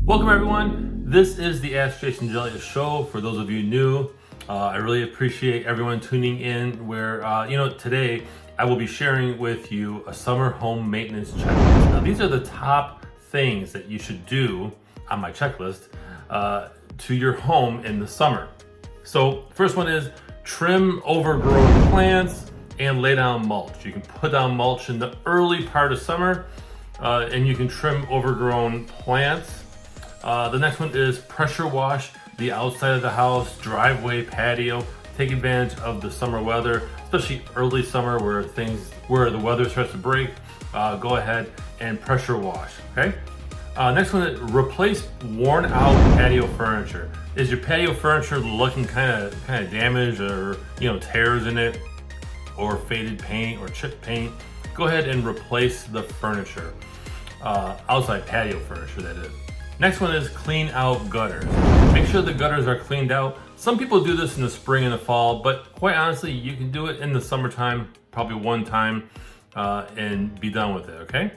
Welcome everyone. This is the Ask Jason Gelios show. For those of you new, I really appreciate everyone tuning in. Where today I will be sharing with you a summer home maintenance checklist. Now, these are the top things that you should do on my checklist to your home in the summer. So, first one is trim overgrown plants and lay down mulch. You can put down mulch in the early part of summer, and you can trim overgrown plants. The next one is pressure wash the outside of the house, driveway, patio. Take advantage of the summer weather, especially early summer where the weather starts to break. Go ahead and pressure wash, okay? Next one is replace worn out patio furniture. Is your patio furniture looking kind of damaged, or tears in it, or faded paint or chipped paint? Go ahead and replace the furniture. Outside patio furniture, that is. Next one is clean out gutters. Make sure the gutters are cleaned out. Some people do this in the spring and the fall, but quite honestly, you can do it in the summertime, probably one time, and be done with it, okay?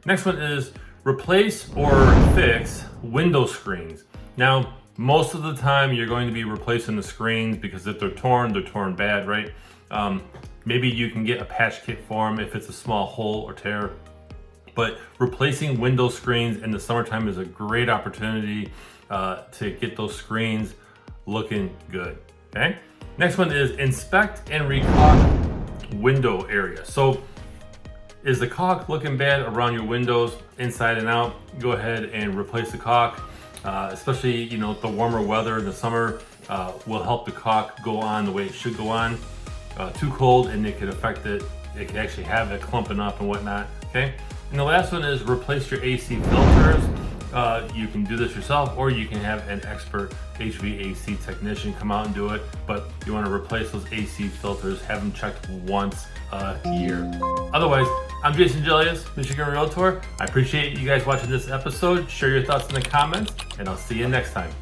Next one is replace or fix window screens. Now, most of the time you're going to be replacing the screens because if they're torn bad, right? Maybe you can get a patch kit for them if it's a small hole or tear. But replacing window screens in the summertime is a great opportunity to get those screens looking good, okay? Next one is inspect and recaulk window area. So is the caulk looking bad around your windows, inside and out? Go ahead and replace the caulk. Especially, the warmer weather in the summer will help the caulk go on the way it should go on. Too cold and it could affect it. It can actually have it clumping up and whatnot, okay? And the last one is replace your AC filters. You can do this yourself, or you can have an expert HVAC technician come out and do it, but you want to replace those AC filters, have them checked once a year. Otherwise, I'm Jason Gelios, Michigan Realtor. I appreciate you guys watching this episode. Share your thoughts in the comments, and I'll see you next time.